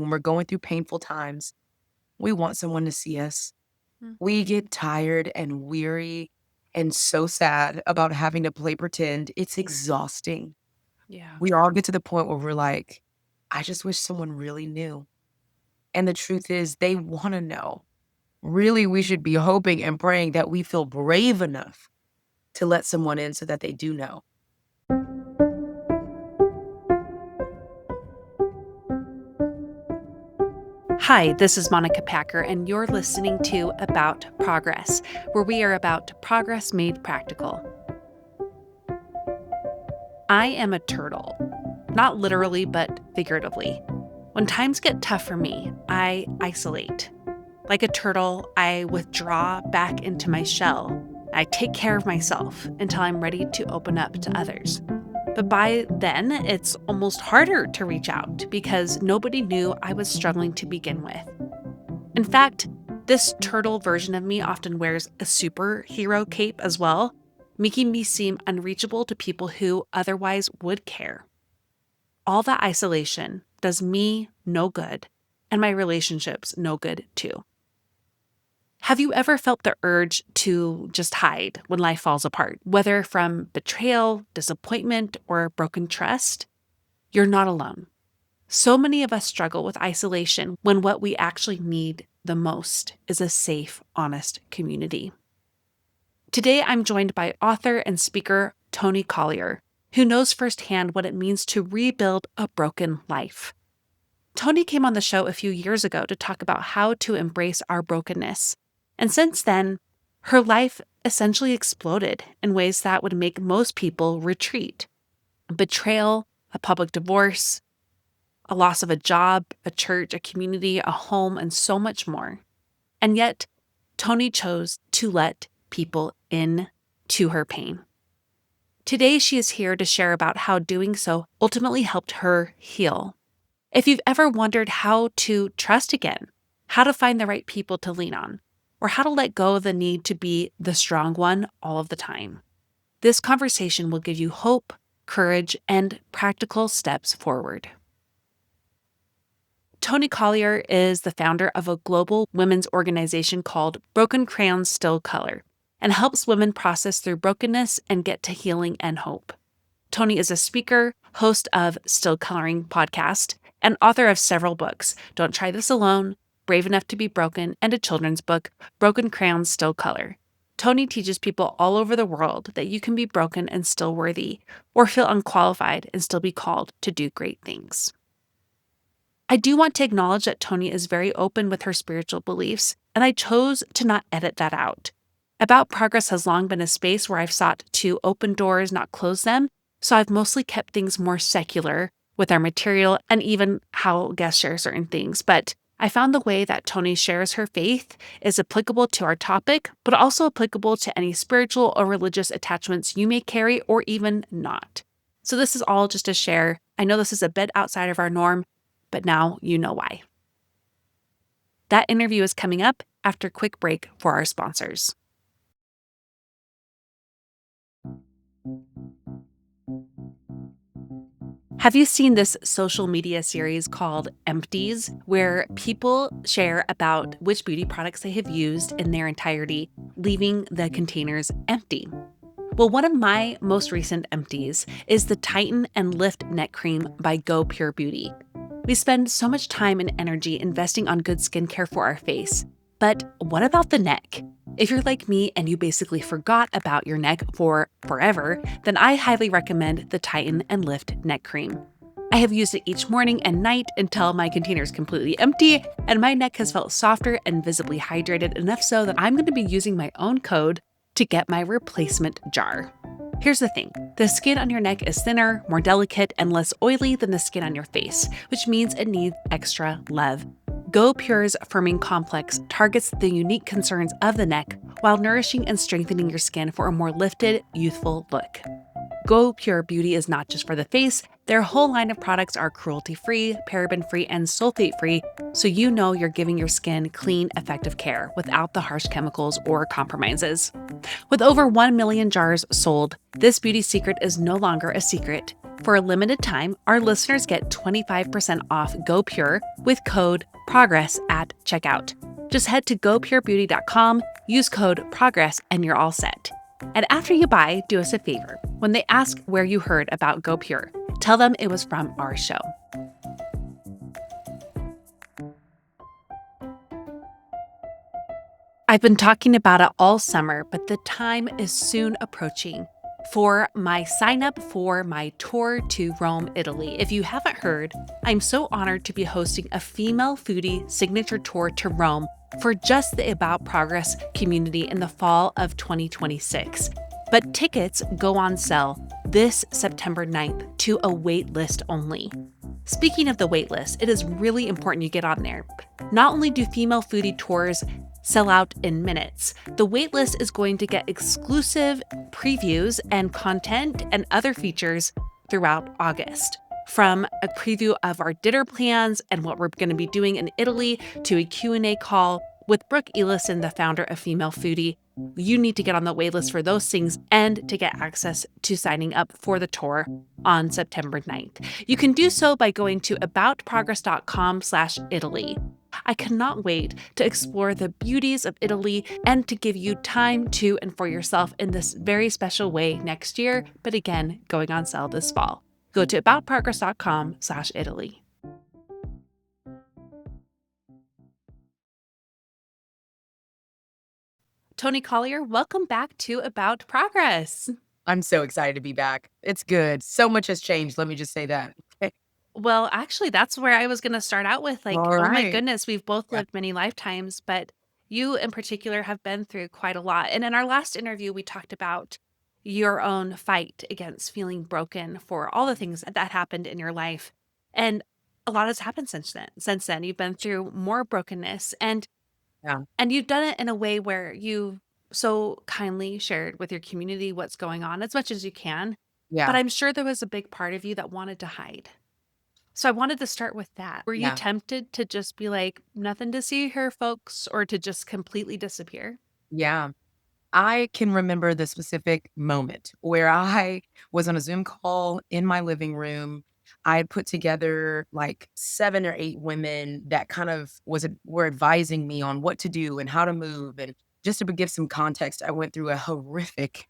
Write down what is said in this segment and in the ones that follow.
When we're going through painful times, we want someone to see us. Mm. We get tired and weary and so sad about having to play pretend. It's exhausting. Yeah. We all get to the point where we're like, I just wish someone really knew. And the truth is, they want to know. Really, we should be hoping and praying that we feel brave enough to let someone in so that they do know. Hi, this is Monica Packer, and you're listening to About Progress, where we are about progress made practical. I am a turtle, not literally, but figuratively. When times get tough for me, I isolate. Like a turtle, I withdraw back into my shell. I take care of myself until I'm ready to open up to others. But by then, it's almost harder to reach out because nobody knew I was struggling to begin with. In fact, this turtle version of me often wears a superhero cape as well, making me seem unreachable to people who otherwise would care. All that isolation does me no good, and my relationships no good too. Have you ever felt the urge to just hide when life falls apart, whether from betrayal, disappointment, or broken trust? You're not alone. So many of us struggle with isolation when what we actually need the most is a safe, honest community. Today, I'm joined by author and speaker Toni Collier, who knows firsthand what it means to rebuild a broken life. Toni came on the show a few years ago to talk about how to embrace our brokenness. And since then, her life essentially exploded in ways that would make most people retreat. Betrayal, a public divorce, a loss of a job, a church, a community, a home, and so much more. And yet, Toni chose to let people in to her pain. Today, she is here to share about how doing so ultimately helped her heal. If you've ever wondered how to trust again, how to find the right people to lean on, or how to let go of the need to be the strong one all of the time, this conversation will give you hope, courage, and practical steps forward. Toni Collier is the founder of a global women's organization called Broken Crayons Still Color and helps women process through brokenness and get to healing and hope. Toni is a speaker, host of Still Coloring podcast, and author of several books, Don't Try This Alone, Brave Enough to Be Broken, and a children's book, Broken Crayons Still Color. Toni teaches people all over the world that you can be broken and still worthy, or feel unqualified and still be called to do great things. I do want to acknowledge that Toni is very open with her spiritual beliefs, and I chose to not edit that out. About Progress has long been a space where I've sought to open doors, not close them, so I've mostly kept things more secular with our material and even how guests share certain things. But I found the way that Toni shares her faith is applicable to our topic, but also applicable to any spiritual or religious attachments you may carry or even not. So this is all just a share. I know this is a bit outside of our norm, but now you know why. That interview is coming up after a quick break for our sponsors. Have you seen this social media series called Empties, where people share about which beauty products they have used in their entirety, leaving the containers empty? Well, one of my most recent empties is the Tighten and Lift Neck Cream by Go Pure Beauty. We spend so much time and energy investing on good skincare for our face. But what about the neck? If you're like me and you basically forgot about your neck for forever, then I highly recommend the Tighten and Lift Neck Cream. I have used it each morning and night until my container is completely empty, and my neck has felt softer and visibly hydrated enough so that I'm going to be using my own code to get my replacement jar. Here's the thing, the skin on your neck is thinner, more delicate, and less oily than the skin on your face, which means it needs extra love. Go Pure's Firming Complex targets the unique concerns of the neck while nourishing and strengthening your skin for a more lifted, youthful look. Go Pure Beauty is not just for the face, their whole line of products are cruelty-free, paraben-free, and sulfate-free, so you know you're giving your skin clean, effective care without the harsh chemicals or compromises. With over 1 million jars sold, this beauty secret is no longer a secret. For a limited time, our listeners get 25% off GoPure with code PROGRESS at checkout. Just head to gopurebeauty.com, use code PROGRESS, and you're all set. And after you buy, do us a favor. When they ask where you heard about GoPure, tell them it was from our show. I've been talking about it all summer, but the time is soon approaching for my sign up for my tour to Rome, Italy. If you haven't heard, I'm so honored to be hosting a female foodie signature tour to Rome for just the About Progress community in the fall of 2026. But tickets go on sale this September 9th to a wait list only. Speaking of the wait list, it is really important you get on there. Not only do female foodie tours sell out in minutes, the waitlist is going to get exclusive previews and content and other features throughout August. From a preview of our dinner plans and what we're going to be doing in Italy to a Q&A call with Brooke Elison, the founder of Female Foodie. You need to get on the waitlist for those things and to get access to signing up for the tour on September 9th. You can do so by going to aboutprogress.com/Italy. I cannot wait to explore the beauties of Italy and to give you time to and for yourself in this very special way next year, but again, going on sale this fall. Go to aboutprogress.com/Italy. Toni Collier, welcome back to About Progress. I'm so excited to be back. It's good. So much has changed, let me just say that. Well, actually, that's where I was going to start out with. Like, All oh my right. goodness, we've both Yeah, lived many lifetimes, but you in particular have been through quite a lot. And in our last interview, we talked about your own fight against feeling broken for all the things that happened in your life. And a lot has happened since then. Since then, you've been through more brokenness yeah, and you've done it in a way where you so kindly shared with your community what's going on as much as you can. But yeah, I'm sure there was a big part of you that wanted to hide. So I wanted to start with that. Were you yeah. tempted to just be like, nothing to see here, folks, or to just completely disappear? Yeah. I can remember the specific moment where I was on a Zoom call in my living room. I had put together like 7 or 8 women that kind of were advising me on what to do and how to move, and just to give some context, I went through a horrific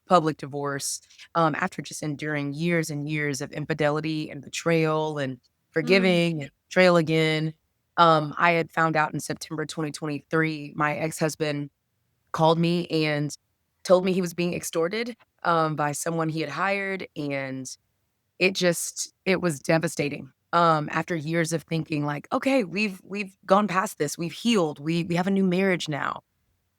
public divorce, after just enduring years and years of infidelity and betrayal and Mm, forgiving and betrayal again. I had found out in September 2023, my ex-husband called me and told me he was being extorted, by someone he had hired, and it was devastating. After years of thinking like, "Okay, we've gone past this, we've healed, we have a new marriage now."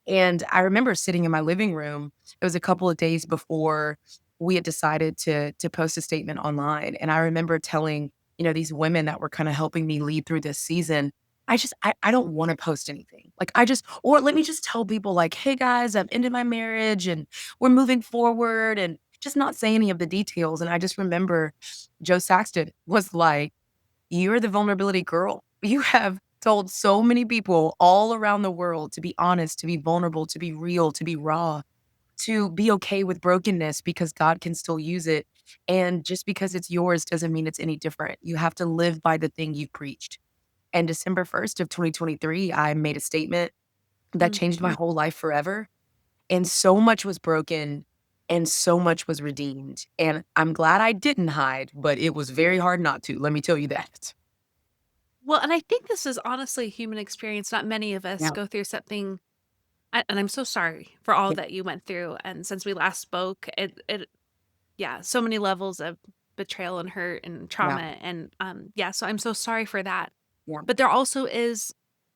And I remember sitting in my living room, it was a couple of days before we had decided to post a statement online, and I remember telling, these women that were kinda helping me lead through this season, I don't wanna post anything. Like, or let me just tell people like, "Hey, guys, I've ended my marriage, and we're moving forward," and just not say any of the details, and I just remember Joe Saxton was like, "You're the vulnerability girl. You have told so many people all around the world to be honest, to be vulnerable, to be real, to be raw, to be okay with brokenness because God can still use it. And just because it's yours doesn't mean it's any different. You have to live by the thing you've preached." And December 1st of 2023, I made a statement that mm. changed my whole life forever. And so much was broken and so much was redeemed. And I'm glad I didn't hide, but it was very hard not to. Let me tell you that. Well, and I think this is honestly a human experience. Not many of us Yeah. go through something, and I'm so sorry for all Yeah. that you went through. And since we last spoke, yeah, so many levels of betrayal and hurt and Yeah. trauma. And yeah, so I'm so sorry for that. Yeah. But there also is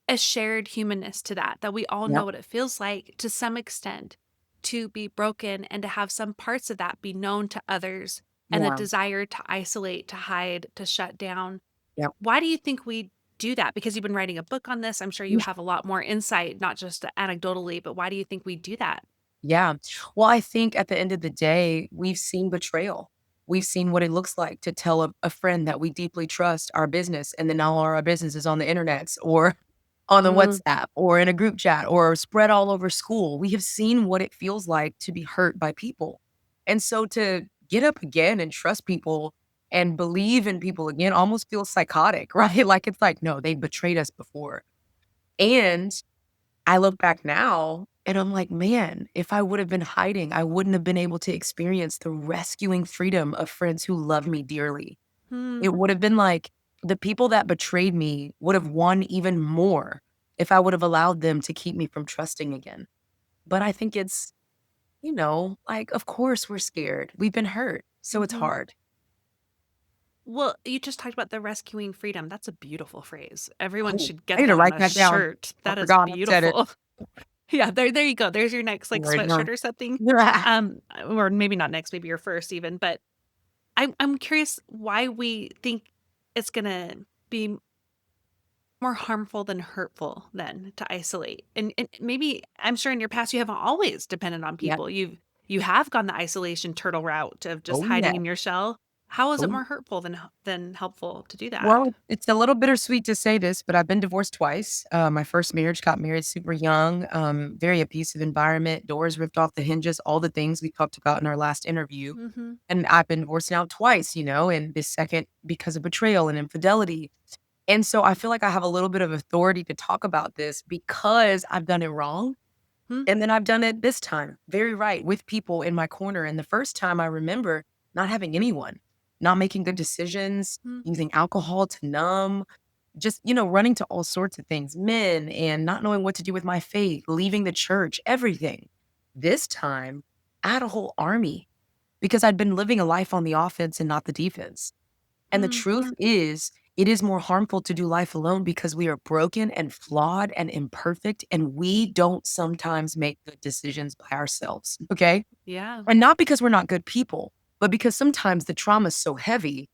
a shared humanness to that, that we all Yeah. know what it feels like to some extent to be broken and to have some parts of that be known to others and the Yeah. desire to isolate, to hide, to shut down. Yep. Why do you think we do that? Because you've been writing a book on this. I'm sure you have a lot more insight, not just anecdotally, but why do you think we do that? Yeah. Well, I think at the end of the day, we've seen betrayal. We've seen what it looks like to tell a friend that we deeply trust our business, and then all our business is on the internets or on the Mm, WhatsApp or in a group chat or spread all over school. We have seen what it feels like to be hurt by people. And so to get up again and trust people and believe in people again almost feels psychotic, right? Like, it's like, no, they betrayed us before. And I look back now and I'm like, man, if I would have been hiding, I wouldn't have been able to experience the rescuing freedom of friends who love me dearly. Hmm. It would have been like the people that betrayed me would have won even more if I would have allowed them to keep me from trusting again. But I think it's, like, of course we're scared. We've been hurt. So it's Mhm. hard. Well, you just talked about the rescuing freedom. That's a beautiful phrase. Everyone Oh, should I get need to that on write a that down. shirt. I That is forgot I said it. beautiful. Yeah, there you go. There's your next, like, Right now. sweatshirt or something. Or maybe not next, maybe your first even, but I'm curious why we think it's gonna be more harmful than hurtful then to isolate. And maybe I'm sure in your past you haven't always depended on Yeah. people. You have gone the isolation turtle route of just Oh, hiding yeah. in your shell. How is it Oh, more hurtful than helpful to do that? well, it's a little bittersweet to say this, but I've been divorced twice. My first marriage, got married super young, very abusive environment, doors ripped off the hinges, all the things we talked about in our last interview. Mhm. And I've been divorced now twice, and this second because of betrayal and infidelity. And so I feel like I have a little bit of authority to talk about this because I've done it wrong. Hmm. And then I've done it this time, very right, with people in my corner. And the first time I remember not having anyone, not making good decisions, Hmm. using alcohol to numb, just, running to all sorts of things, men, and not knowing what to do with my faith, leaving the church, everything. This time, I had a whole army because I'd been living a life on the offense and not the defense. And the Mm. truth is, it is more harmful to do life alone because we are broken and flawed and imperfect, and we don't sometimes make good decisions by ourselves. Okay. Yeah. And not because we're not good people, but because sometimes the trauma is so heavy,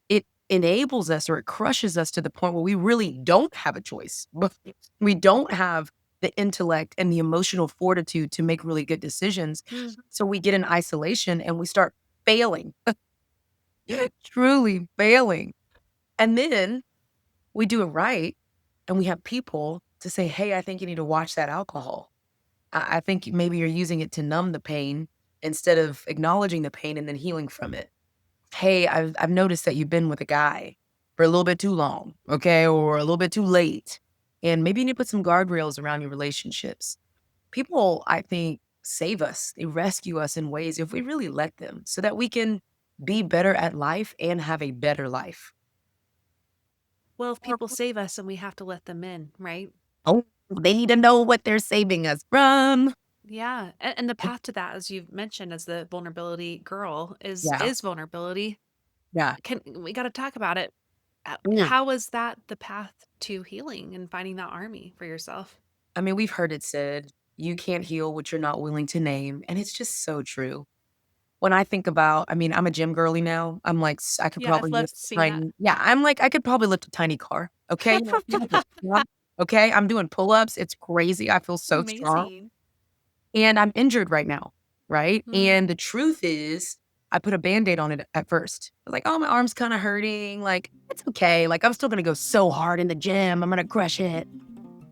it enables us or it crushes us to the point where we really don't have a choice. But we don't have the intellect and the emotional fortitude to make really good decisions. Mm. So we get in isolation and we start failing, truly failing. And then we do it right, and we have people to say, "Hey, I think you need to watch that alcohol. I think maybe you're using it to numb the pain instead of acknowledging the pain and then healing from it. Hey, I've noticed that you've been with a guy for a little bit too long, okay, or a little bit too late, and maybe you need to put some guardrails around your relationships." People, I think, save us. They rescue us in ways if we really let them, so that we can be better at life and have a better life. Well, if people save us and we have to let them in, right? Oh, they need to know what they're saving us from. Yeah. And the path to that, as you've mentioned, as the vulnerability girl, is Yeah, is vulnerability. yeah. Can we got to talk about it? Mm. How is that the path to healing and finding that army for yourself? I mean, we've heard it said, "You can't heal what you're not willing to name," and it's just so true. When I think about I'm a gym girly now. I'm like, I could Yeah, I've probably loved lift a seeing that. tiny yeah, I'm like, I could probably lift a tiny car, okay? Okay? I'm doing pull-ups, it's crazy, I feel so strong. Amazing. And I'm injured right now, right? Mm. And the truth is, I put a Band-Aid on it at first. I was like, "Oh, my arm's kinda hurting, like, it's okay, like, I'm still gonna go so hard in the gym, I'm gonna crush it."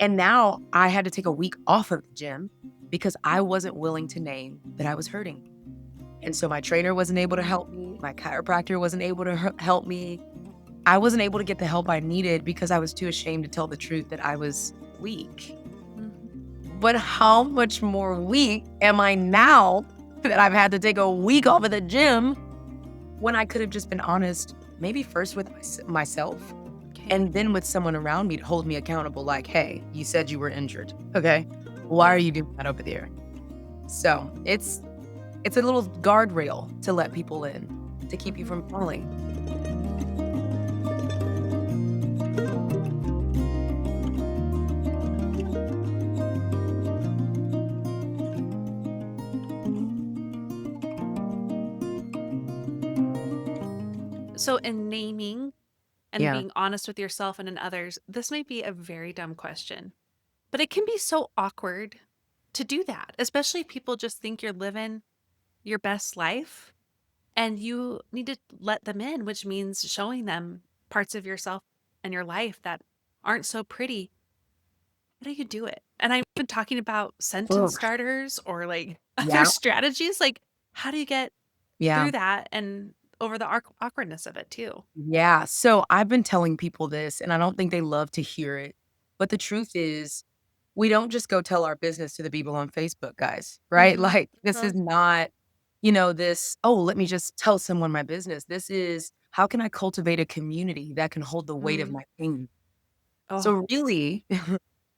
And now I had to take a week off of the gym because I wasn't willing to name that I was hurting. And so my trainer wasn't able to help me, my chiropractor wasn't able to help me. I wasn't able to get the help I needed because I was too ashamed to tell the truth that I was weak. Mhm. But how much more weak am I now that I've had to take a week off of the gym when I could have just been honest, maybe first with myself Okay. and then with someone around me to hold me accountable, like, hey, you said you were injured. Okay. Why are Yeah. you doing that over there? So it's a little guardrail to let people in to keep you Mhm. from falling. So, in naming and Yeah. being honest with yourself and in others, this may be a very dumb question, but it can be so awkward to do that, especially if people just think you're living your best life and you need to let them in, which means showing them parts of yourself and your life that aren't so pretty. How do you do it? And I've been talking about sentence Ugh. starters or like other Yeah. strategies. Like, how do you get Yeah. through that and over the awkwardness of it too. Yeah, so I've been telling people this, and I don't think they love to hear it, but the truth is, we don't just go tell our business to the people on Facebook, guys, right? Mhm. Like, this is Mhm. not, this, "Oh, let me just tell someone my business." This is, "How can I cultivate a community that can hold the weight of Mm. my pain?" Oh, So really,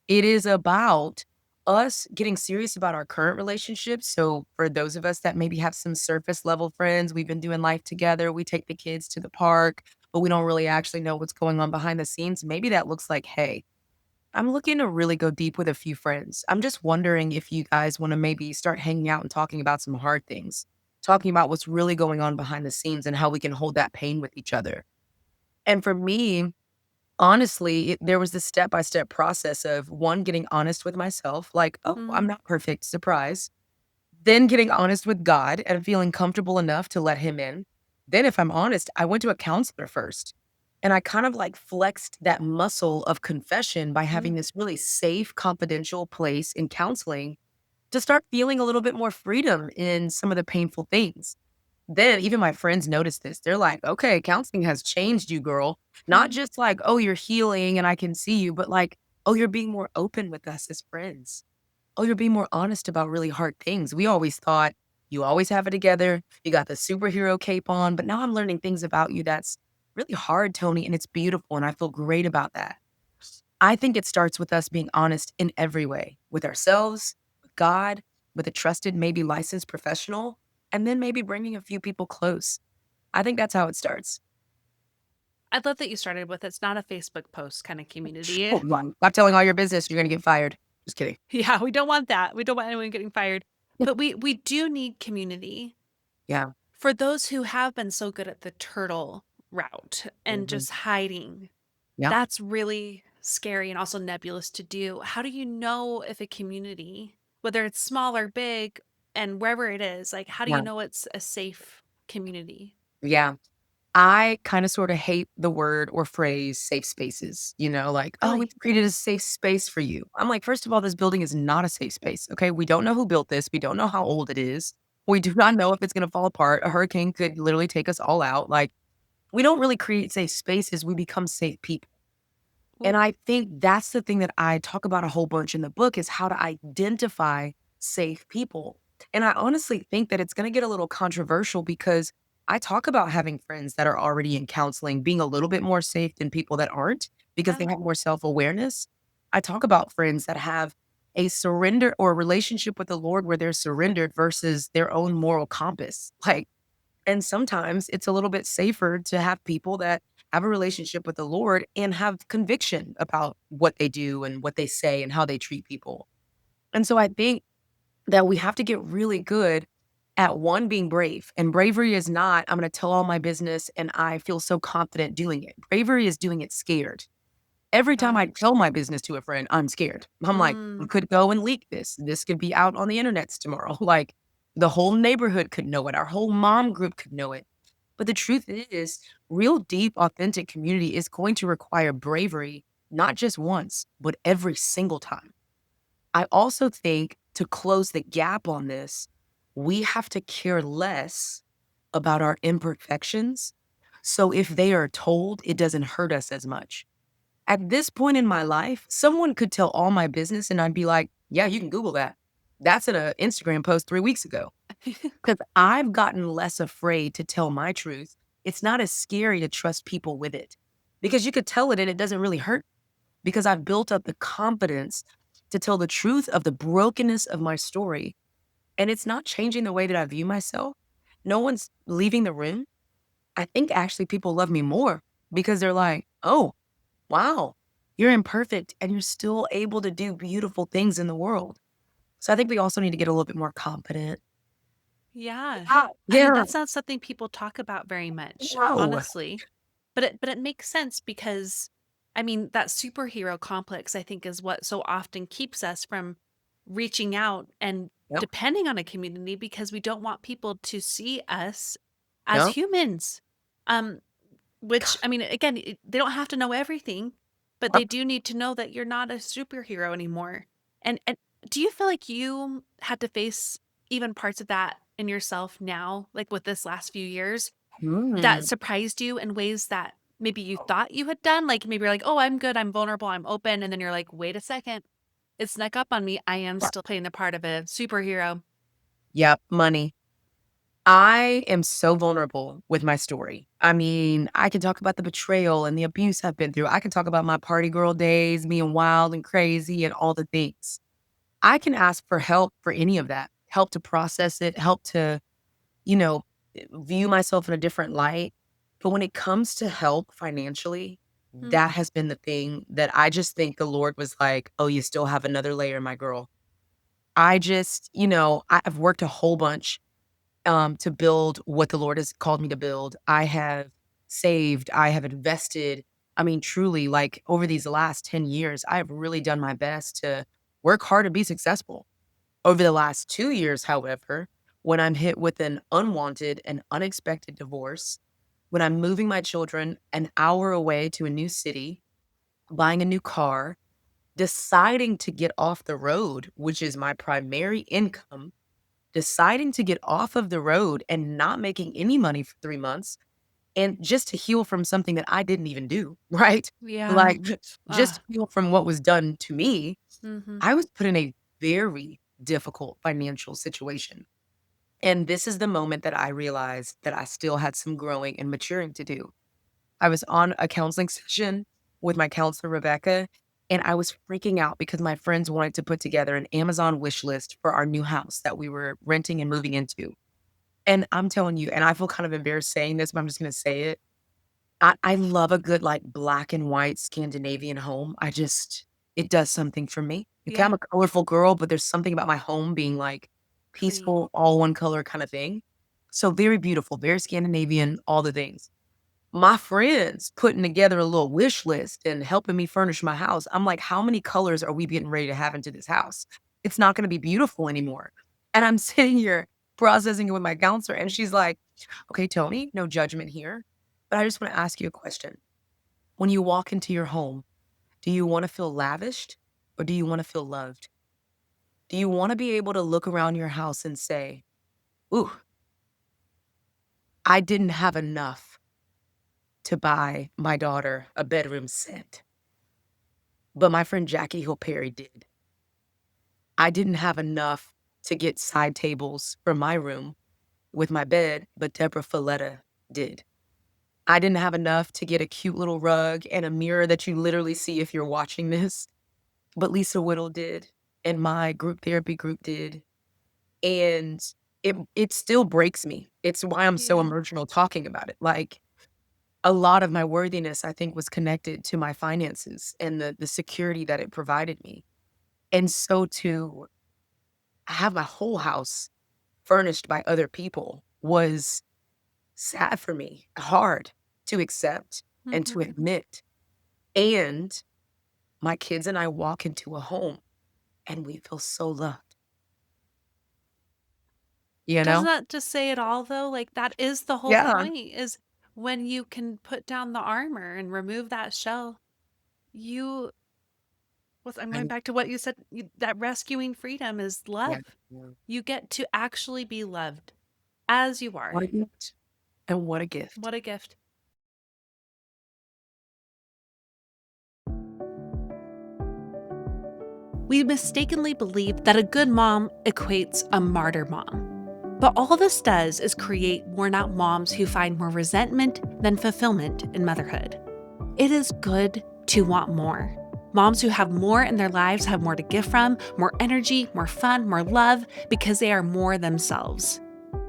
it is about us getting serious about our current relationships. So for those of us that maybe have some surface level friends, we've been doing life together, we take the kids to the park, but we don't really actually know what's going on behind the scenes. Maybe that looks like, hey, I'm looking to really go deep with a few friends. I'm just wondering if you guys want to maybe start hanging out and talking about some hard things, talking about what's really going on behind the scenes and how we can hold that pain with each other. And for me, honestly, there was this step-by-step process of, 1, getting honest with myself, like, "Oh, I'm mhm, not perfect, surprise." Then getting honest with God and feeling comfortable enough to let him in. Then if I'm honest, I went to a counselor first, and I kind of, like, flexed that muscle of confession by having mm, this really safe, confidential place in counseling to start feeling a little bit more freedom in some of the painful things. Then even my friends noticed this. They're like, "Okay, counseling has changed you, girl." Not mm. just like, "Oh, you're healing and I can see you," but like, "Oh, you're being more open with us as friends. Oh, you're being more honest about really hard things." We always thought, "You always have it together. You got the superhero cape on," but now I'm learning things about you that's really hard, Tony, and it's beautiful, and I feel great about that. I think it starts with us being honest in every way, with ourselves, with God, with a trusted, maybe licensed professional, and then maybe bringing a few people close. I think that's how it starts. I love that you started with it's not a Facebook post kind of Oh, community. right. Stop telling all your business, you're gonna get fired. Just kidding. Yeah, we don't want that. We don't want anyone getting fired. But we do need community Yeah. for those who have been so good at the turtle route and Mhm. just hiding. Yeah. That's really scary and also nebulous to do. How do you know if a community, whether it's small or big and wherever it is, like how do you Yeah. know it's a safe community? Yeah. I kinda sorta hate the word or phrase safe spaces, like, "Oh, we've Really? created a safe space for you." I'm like, "First of all, this building is not a safe space, okay? We don't know who built this. We don't know how old it is. We do not know if it's gonna fall apart. A hurricane could literally take us all out." Like, we don't really create safe spaces, we become safe people. And Well, I think that's the thing that I talk about a whole bunch in the book is how to identify safe people. And I honestly think that it's going to get a little controversial because I talk about having friends that are already in counseling being a little bit more safe than people that aren't because they yeah. have more self awareness. I talk about friends that have a surrender or a relationship with the Lord where they're surrendered versus their own moral compass. Like, and sometimes it's a little bit safer to have people that have a relationship with the Lord and have conviction about what they do and what they say and how they treat people. And so I think that we have to get really good at, 1, being brave. And bravery is not, I'm going to tell all my business and I feel so confident doing it. Bravery is doing it scared. Every time Got I it. tell my business to a friend, I'm scared. I'm like, "We Mm, could go and leak this. This could be out on the internets tomorrow." Like, the whole neighborhood could know it. Our whole mom group could know it. But the truth is, real deep, authentic community is going to require bravery, not just once, but every single time. I also think to close the gap on this, we have to care less about our imperfections. So if they are told, it doesn't hurt us as much. At this point in my life, someone could tell all my business and I'd be like, "Yeah, you can Google that. That's in an Instagram post 3 weeks ago." Because I've gotten less afraid to tell my truth. It's not as scary to trust people with it because you could tell it and it doesn't really hurt because I've built up the confidence to tell the truth of the brokenness of my story. And it's not changing the way that I view myself. No one's leaving the room. I think actually people love me more because they're like, "Oh, wow, you're imperfect and you're still able to do beautiful things in the world." So I think we also need to get a little bit more confident. yeah. I mean, Yeah. that's not something people talk about very much, No. honestly. But it makes sense because I mean, that superhero complex I think is what so often keeps us from reaching out and Yep. depending on a community because we don't want people to see us as Yep. humans. Um which I mean, again, they don't have to know everything, but they Yep. do need to know that you're not a superhero anymore. And do you feel like you had to face even parts of that in yourself now, like with this last few years? that Mm. surprised you in ways that maybe you thought you had done? Like maybe you're like, oh, I'm good, I'm vulnerable, I'm open. And then you're like, wait a second, it snuck up on me. I am Yeah. still playing the part of a superhero. Yep, money. I am so vulnerable with my story. I mean, I can talk about the betrayal and the abuse I've been through. I can talk about my party girl days, being wild and crazy and all the things. I can ask for help for any of that, help to process it, help to, you know, view myself in a different light. But when it comes to help financially, Mm, that has been the thing that I just think the Lord was like, "Oh, you still have another layer, my girl." I just, I've worked a whole bunch to build what the Lord has called me to build. I have saved, I have invested. I mean, truly, like over these last 10 years, I have really done my best to work hard and be successful. Over the last 2 years, however, when I'm hit with an unwanted and unexpected divorce, when I'm moving my children an hour away to a new city, buying a new car, deciding to get off the road, which is my primary income, deciding to get off of the road and not making any money for 3 months, and just to heal from something that I didn't even do, right? yeah. Like, just to heal from what was done to me, Mm-hmm. I was put in a very difficult financial situation, and this is the moment that I realized that I still had some growing and maturing to do. I was on a counseling session with my counselor, Rebecca, and I was freaking out because my friends wanted to put together an Amazon wish list for our new house that we were renting and moving into. And I'm telling you, and I feel kind of embarrassed saying this, but I'm just gonna say it. I love a good, like, black and white Scandinavian home. It does something for me. Okay, Yeah. I'm a colorful girl, but there's something about my home being, like, Clean. peaceful, all one color kinda thing. So very beautiful, very Scandinavian, all the things. My friends putting together a little wish list and helping me furnish my house. I'm like, "How many colors are we getting ready to have into this house? It's not gonna be beautiful anymore." And I'm sitting here processing it with my counselor, and she's like, "Okay, Tony, no judgment here, but I just wanna ask you a question. When you walk into your home, do you wanna feel lavished or do you wanna feel loved? Do you wanna be able to look around your house and say, 'Ooh, I didn't have enough to buy my daughter a bedroom set, but my friend Jackie Hill Perry did. I didn't have enough to get side tables for my room with my bed, but Deborah Folletta did. I didn't have enough to get a cute little rug and a mirror that you literally see if you're watching this, but Lisa Whittle did, and my group therapy group did, and it still breaks me. It's why I'm so Yeah. emotional talking about it, like, a lot of my worthiness, I think, was connected to my finances and the security that it provided me, and so to have my whole house furnished by other people was sad for me, hard to accept and to Mm-hmm. admit, and my kids and I walk into a home and we feel so loved, you Doesn't know? that just say it all though? Like that is the whole Yeah. point is when you can put down the armor and remove that shell, you I'm going And back to what you said, that rescuing freedom is yeah, love. yeah. You get to actually be loved as you What are. a gift, and what a gift. What a gift. We mistakenly believe that a good mom equates a martyr mom. But all this does is create worn out moms who find more resentment than fulfillment in motherhood. It is good to want more. Moms who have more in their lives have more to give from, more energy, more fun, more love, because they are more themselves.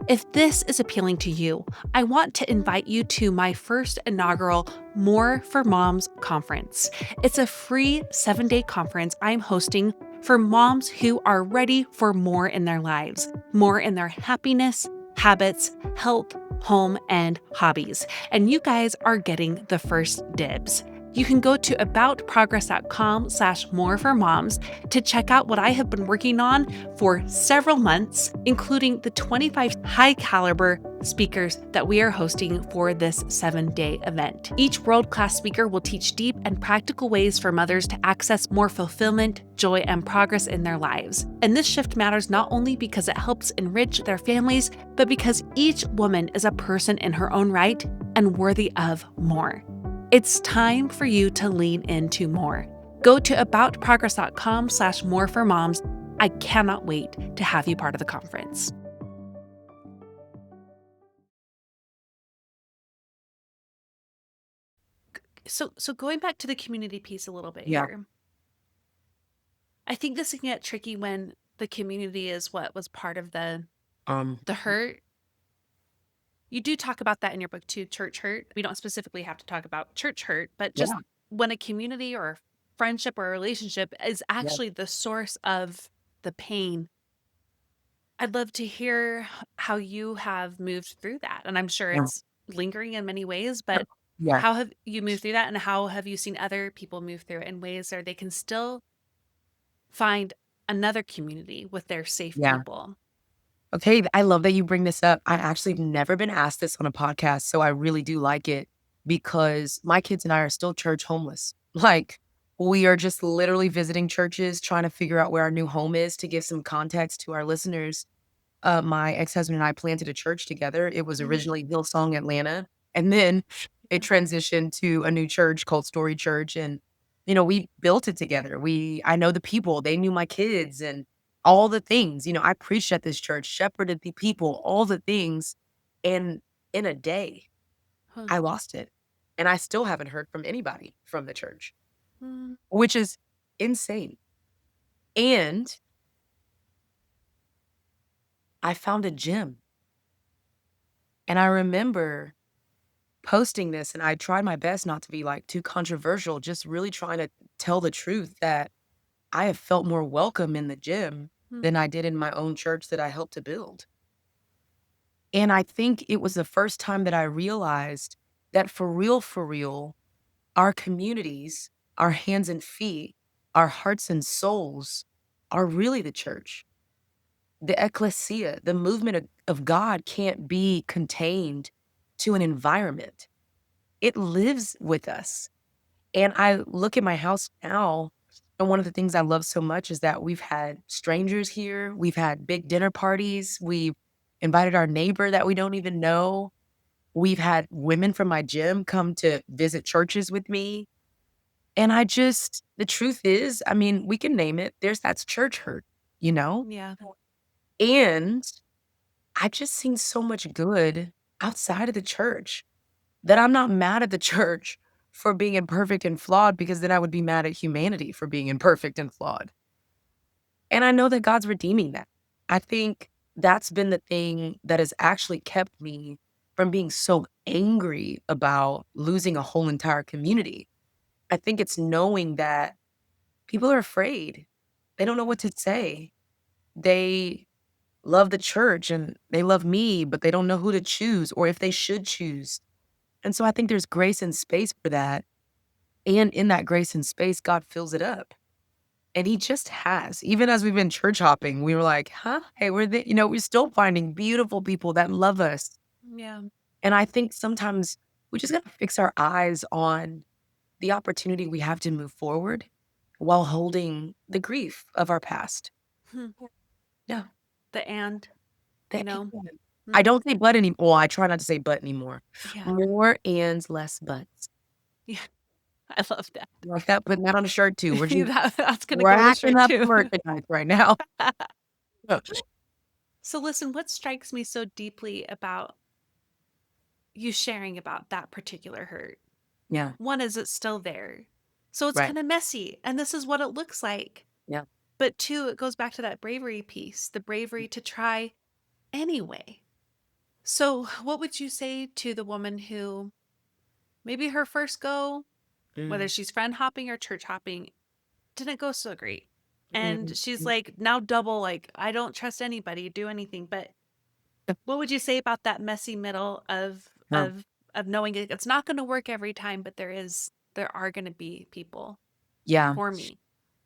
If this is appealing to you, I want to invite you to my first inaugural More for Moms conference. It's a free 7-day conference I'm hosting for moms who are ready for more in their lives, more in their happiness, habits, health, home, and hobbies. And you guys are getting the first dibs. You can go to aboutprogress.com/more for moms to check out what I have been working on for several months, including the 25 high caliber speakers that we are hosting for this 7-day event. Each world-class speaker will teach deep and practical ways for mothers to access more fulfillment, joy, and progress in their lives. And this shift matters not only because it helps enrich their families, but because each woman is a person in her own right and worthy of more. It's time for you to lean into more. Go to aboutprogress.com/more for moms. I cannot wait to have you part of the conference. So going back to the community piece a little bit Yeah. here. I think this can get tricky when the community is what was part of Um, the hurt. You do talk about that in your book too, church hurt. We don't specifically have to talk about church hurt, but just yeah. when a community or a friendship or a relationship is Yeah. actually the source of the pain. I'd love to hear how you have moved through that. And I'm sure Yeah. it's lingering in many ways, but Yeah. how have you moved through that? And how have you seen other people move through it in ways where they can still find another community with their safe Yeah. people? Okay, I love that you bring this up. I actually have never been asked this on a podcast, so I really do like it because my kids and I are still church homeless. Like, we are just literally visiting churches, trying to figure out where our new home is. To give some context to our listeners, my ex-husband and I planted a church together. It was Mhm. originally Hillsong Atlanta, and then it Yeah. transitioned to a new church called Story Church, and, we built it together. I know the people, they knew my kids and all the things. I preached at this church, shepherded the people, all the things, and in a day, Huh. I lost it, and I still haven't heard from anybody from the church, Mm. which is insane, and I found a gym, and I remember posting this, and I tried my best not to be, like, too controversial, just really trying to tell the truth that I have felt more welcome in the gym Mm. than I did in my own church that I helped to build. And I think it was the first time that I realized that for real, our communities, our hands and feet, our hearts and souls are really the church. The ecclesia, the movement of God can't be contained to an environment. It lives with us. And I look at my house now, and one of the things I love so much is that we've had strangers here, we've had big dinner parties, we've invited our neighbor that we don't even know, we've had women from my gym come to visit churches with me, and the truth is, I mean, we can name it, that's church hurt, you know? Yeah. And I've just seen so much good outside of the church. That I'm not mad at the church for being imperfect and flawed, because then I would be mad at humanity for being imperfect and flawed. And I know that God's redeeming that. I think that's been the thing that has actually kept me from being so angry about losing a whole entire community. I think it's knowing that people are afraid. They don't know what to say. They love the church and they love me, but they don't know who to choose or if they should choose. And so I think there's grace and space for that. And in that grace and space, God fills it up. And he just has. Even as we've been church hopping, we were like, huh? Hey, we're still finding beautiful people that love us. Yeah. And I think sometimes we just got to fix our eyes on the opportunity we have to move forward while holding the grief of our past. Hmm. Yeah. The and, you The know? and. I Mm. don't say but anymore. Well, I try not to say but anymore. Yeah. More ands, less buts. Yeah. I love that. You like that? Putting that on a shirt too. That's gonna go with a Racking shirt up too. merchandise right now. So listen, what strikes me so deeply about you sharing about that particular hurt? Yeah, One is it's still there. So it's right. kind of messy and this is what it looks like. Yeah. But two, it goes back to that bravery piece, the bravery to try anyway. So what would you say to the woman who maybe her first go, whether Mm, she's friend hopping or church hopping, didn't go so great? And mm, she's mm. like now double like I don't trust anybody, do anything. But what would you say about that messy middle of Yeah. of knowing it's not going to work every time, but there is. there are going to be people Yeah. for me.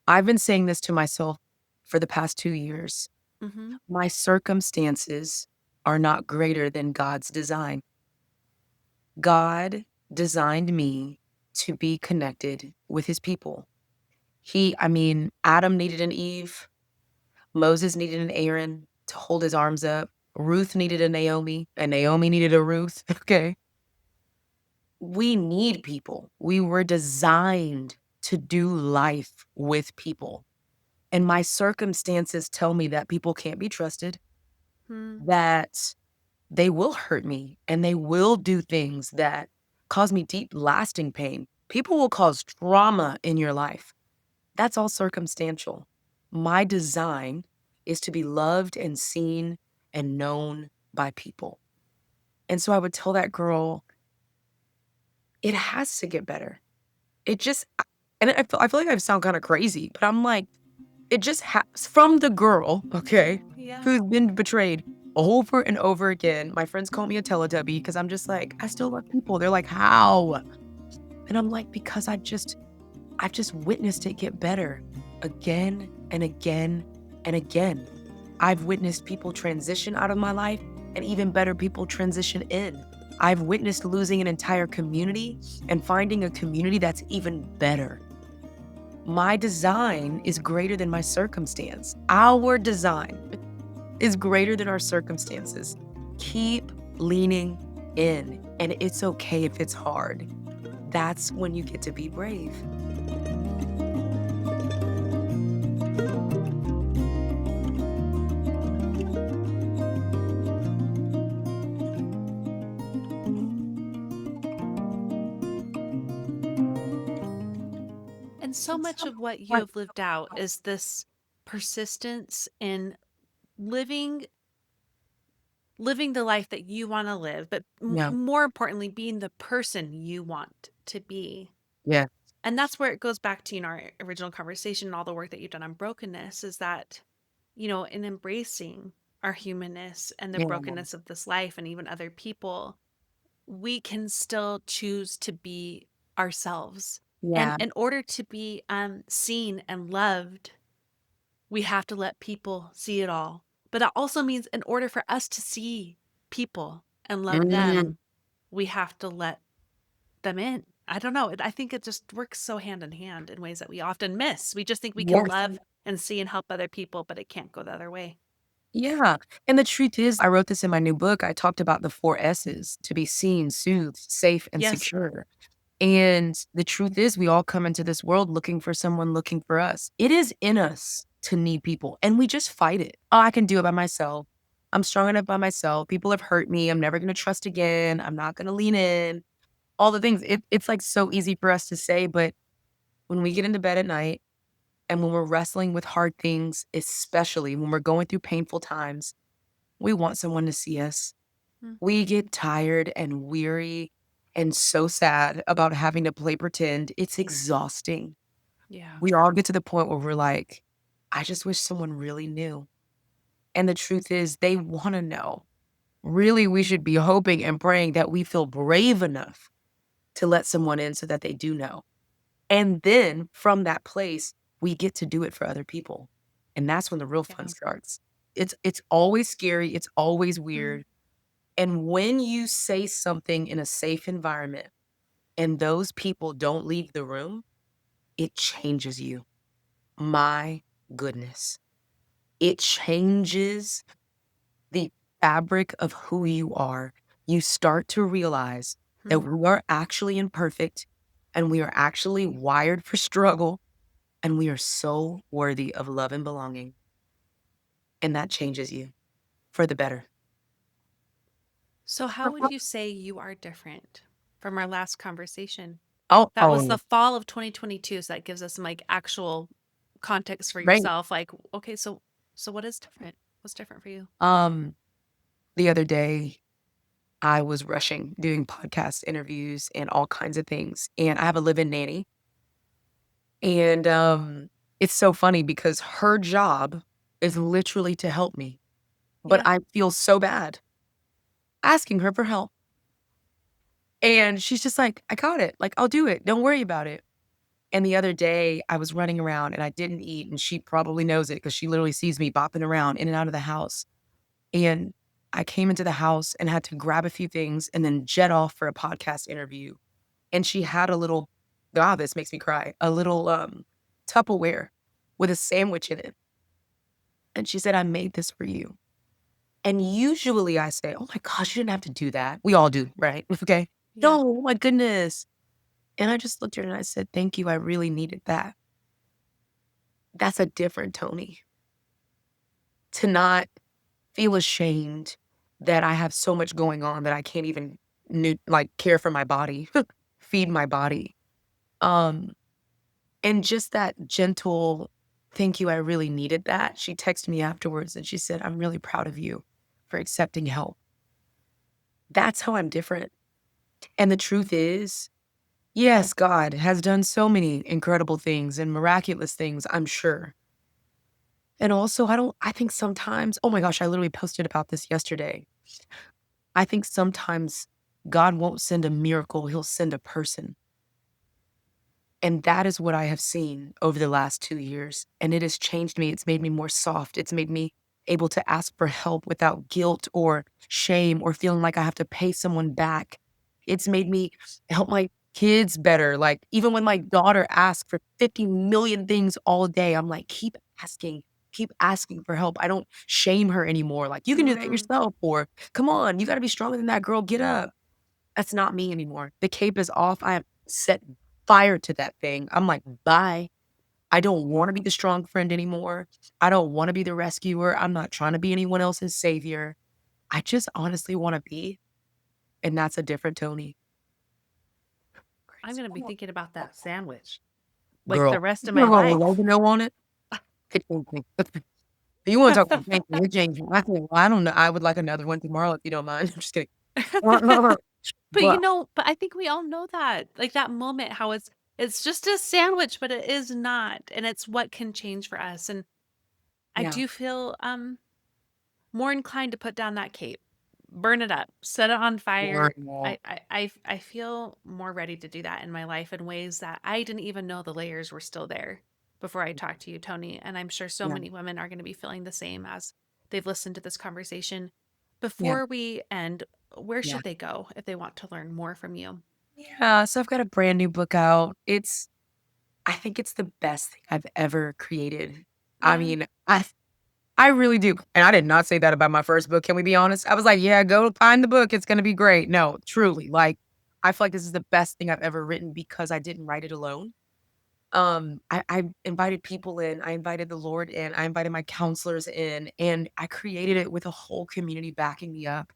I've been saying this to myself for the past 2 years. Mhm. My circumstances are not greater than God's design. God designed me to be connected with his people. Adam needed an Eve, Moses needed an Aaron to hold his arms up, Ruth needed a Naomi, and Naomi needed a Ruth. Okay. We need people. We were designed to do life with people. And my circumstances tell me that people can't be trusted, Hmm. that they will hurt me and they will do things that cause me deep, lasting pain. People will cause trauma in your life. That's all circumstantial. My design is to be loved and seen and known by people. And so I would tell that girl, it has to get better. It just, and I feel like I sound kind of crazy, but I'm like, it just has from the girl, okay, Yeah. who's been betrayed over and over again. My friends call me a Teletubby because I'm just like, I still love people. They're like, how? And I'm like, because I've just witnessed it get better again and again and again. I've witnessed people transition out of my life and even better people transition in. I've witnessed losing an entire community and finding a community that's even better. My design is greater than my circumstance. Our design is greater than our circumstances. Keep leaning in, and it's okay if it's hard. That's when you get to be brave. And so much of what you Right. have lived out is this persistence in living living the life that you want to live, but Yeah. more importantly, being the person you want to be. Yeah. And that's where it goes back to, our original conversation and all the work that you've done on brokenness is that, in embracing our humanness and the Yeah. brokenness of this life and even other people, we can still choose to be ourselves. And Yeah. in order to be seen and loved, we have to let people see it all. But that also means in order for us to see people and love Mm, them, we have to let them in. I don't know. I think it just works so hand in hand in ways that we often miss. We just think we can yes. love and see and help other people, but it can't go the other way. Yeah. And the truth is, I wrote this in my new book. I talked about the 4 S's: to be seen, soothed, safe, and Yes. secure. And the truth is, we all come into this world looking for someone looking for us. It is in us to need people, and we just fight it. Oh, I can do it by myself. I'm strong enough by myself. People have hurt me. I'm never going to trust again. I'm not going to lean in. All the things. It's like so easy for us to say, but when we get into bed at night and when we're wrestling with hard things, especially when we're going through painful times, we want someone to see us. Mm. We get tired and weary and so sad about having to play pretend. It's exhausting. Yeah. We all get to the point where we're like, I just wish someone really knew. And the truth is, they want to know. Really, we should be hoping and praying that we feel brave enough to let someone in so that they do know. And then from that place, we get to do it for other people. And that's when the real fun Yeah. starts. It's always scary, it's always Mm. weird. And when you say something in a safe environment and those people don't leave the room, it changes you. My goodness. It changes the fabric of who you are. You start to realize that Mm. we are actually imperfect and we are actually wired for struggle and we are so worthy of love and belonging. And that changes you for the better. So, how would you say you are different from our last conversation? Oh, That was the oh, fall of 2022. So that gives us some like actual context for right. yourself. Like, okay, so what is different? What's different for you? Um, the other day I was rushing doing podcast interviews and all kinds of things. And I have a live-in nanny. And it's so funny because her job is literally to help me. But Yeah. I feel so bad asking her for help. And she's just like, "I got it. Like, I'll do it. Don't worry about it." And the other day, I was running around and I didn't eat, and she probably knows it because she literally sees me bopping around in and out of the house. And I came into the house and had to grab a few things and then jet off for a podcast interview. And she had a little, God, this makes me cry, a little Tupperware with a sandwich in it. And she said, "I made this for you." And usually I say, "Oh my gosh, you didn't have to do that." We all do, right? Okay. Yeah. No, oh my goodness. And I just looked at her and I said, "Thank you. I really needed that." That's a different Tony. To not feel ashamed that I have so much going on that I can't even like care for my body, feed my body. Um, and just that gentle, "Thank you. I really needed that." She texted me afterwards and she said, "I'm really proud of you for accepting help." That's how I'm different. And the truth is, yes, God has done so many incredible things and miraculous things, I'm sure. And also, I think sometimes, oh my gosh, I literally posted about this yesterday. I think sometimes God won't send a miracle, he'll send a person. And that is what I have seen over the last 2 years, and it has changed me. It's made me more soft. It's made me able to ask for help without guilt or shame or feeling like I have to pay someone back. It's made me help my kids better. Like, even when my daughter asks for 50 million things all day, I'm like, keep asking for help." I don't shame her anymore. Like, "You can do that Mhm. yourself," or, "Come on, you gotta be stronger than that, girl. Get up." That's not me anymore. The cape is off. I have set fire to that thing. I'm like, "Bye." I don't wanna be the strong friend anymore. I don't wanna be the rescuer. I'm not trying to be anyone else's savior. I just honestly wanna be, and that's a different Tony. I'm gonna be thinking about that sandwich, like, the Girl, rest you of put a my little life. oregano on it, could change me. You wanna talk about changing, it changed me. I think, well, I don't know, I would like another one tomorrow if you don't mind. I'm just kidding. But, But but I think we all know that, like, that moment, how it's just a sandwich, but it is not, and it's what can change for us, and I yeah. do feel, more inclined to put down that cape, burn it up, set it on Or fire. I feel more ready to do that in my life in ways that I didn't even know the layers were still there before I talked to you, Tony. And I'm sure so yeah, many women are going to be feeling the same as they've listened to this conversation. yeah, Before we end, where yeah. should they go if they want to learn more from you? Yeah, so I've got a brand new book out. I think it's the best thing I've ever created. I Yeah. mean, I really do, and I did not say that about my first book, can we be honest? I was like, "Yeah, go find the book, it's gonna be great." No, truly, like, I feel like this is the best thing I've ever written because I didn't write it alone. I invited people in, I invited the Lord in, I invited my counselors in, and I created it with a whole community backing me up.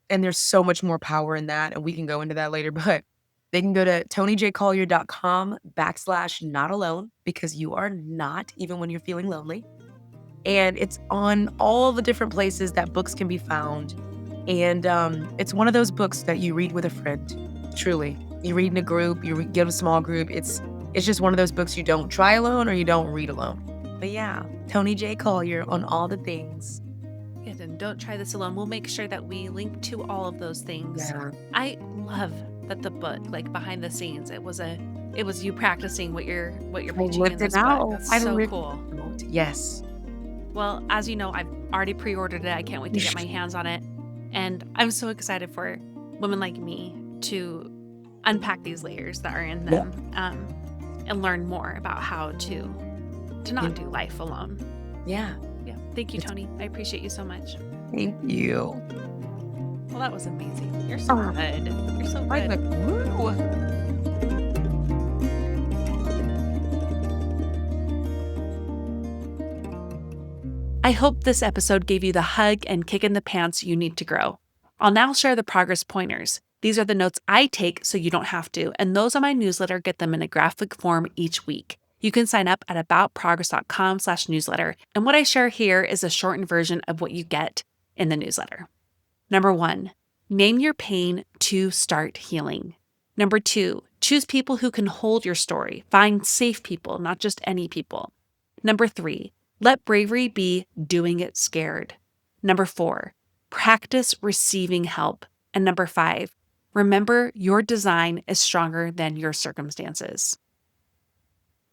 And there's so much more power in that, and we can go into that later, but they can go to tonijcollier.com/not alone because you are not, even when you're feeling lonely. And it's on all the different places that books can be found. And it's one of those books that you read with a friend, truly. You read in a group, get a small group. It's just one of those books you don't try alone or you don't read alone. But yeah, Toni J. Collier on all the things. Good. And don't try this alone. We'll make sure that we link to all of those things. Yeah. I love that the book, like behind the scenes, it was you practicing what you're I preaching in lived it this book. out. That's I so lived cool. it out. Yes. Well, as you know, I've already pre-ordered it. I can't wait to get my hands on it. And I'm so excited for women like me to unpack these layers that are in Yeah. them, and learn more about how to Yeah. not do life alone. Yeah. Yeah. Thank you, It's Tony. I appreciate you so much. Thank you. Well, that was amazing. You're so Oh, good. You're so I good. like, woo. I hope this episode gave you the hug and kick in the pants you need to grow. I'll now share the progress pointers. These are the notes I take so you don't have to, and those on my newsletter get them in a graphic form each week. You can sign up at aboutprogress.com/newsletter, and what I share here is a shortened version of what you get in the newsletter. Number 1, name your pain to start healing. Number 2, choose people who can hold your story. Find safe people, not just any people. Number 3, let bravery be doing it scared. Number 4, practice receiving help. And number 5, Remember, your design is stronger than your circumstances.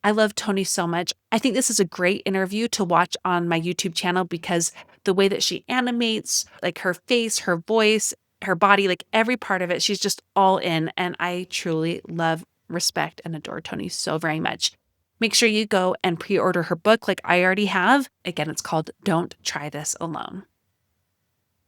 I love Toni so much. I think this is a great interview to watch on my YouTube channel because the way that she animates, like her face, her voice, her body, like every part of it, she's just all in. And I truly love, respect, and adore Toni so very much. Make sure you go and pre order her book like I already have. Again, it's called Don't Try This Alone.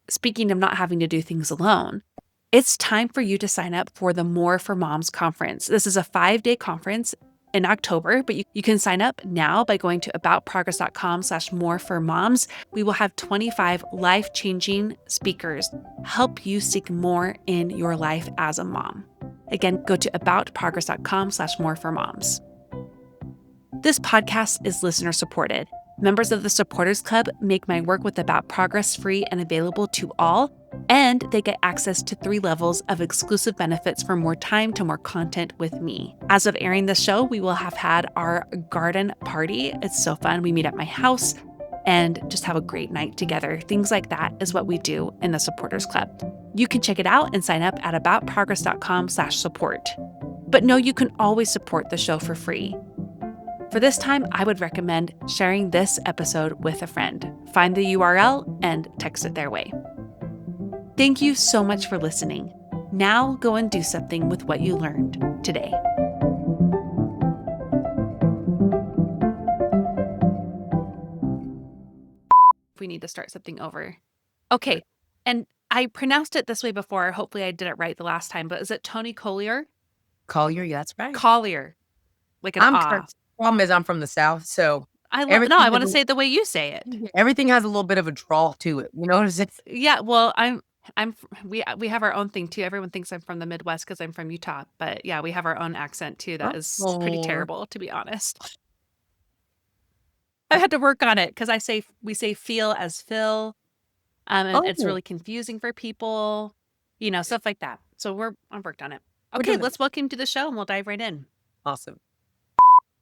Speaking of not having to do things alone, it's time for you to sign up for the More for Moms conference. This is a 5-day conference in October, but you can sign up now by going to aboutprogress.com/moreformoms. We will have 25 life-changing speakers help you seek more in your life as a mom. Again, go to aboutprogress.com/moreformoms. This podcast is listener supported. Members of the Supporters Club make my work with About Progress free and available to all, and they get access to 3 levels of exclusive benefits for more time to more content with me. As of airing this show, we will have had our garden party. It's so fun. We meet at my house and just have a great night together. Things like that is what we do in the Supporters Club. You can check it out and sign up at aboutprogress.com/support. But know you can always support the show for free. For this time, I would recommend sharing this episode with a friend. Find the URL and text it their way. Thank you so much for listening. Now go and do something with what you learned today. We need to start something over. Okay. And I pronounced it this way before. Hopefully I did it right the last time, but is it Toni Collier? Collier, yeah, that's right. Collier. Like an I'm ah. Kurt's problem is I'm from the South, so No, I everything want to has say it the way you say it. everything has a little bit of a drawl to it, you know what I'm saying? Yeah, well, we have our own thing too. Everyone thinks I'm from the Midwest because I'm from Utah, but yeah, we have our own accent too. That is pretty Oh, terrible, to be honest. I've had to work on it because we say feel as fill, and it's oh, really confusing for people, stuff like that. So I've worked on it. we're Okay, doing it. let's welcome to the show and we'll dive right in. Awesome.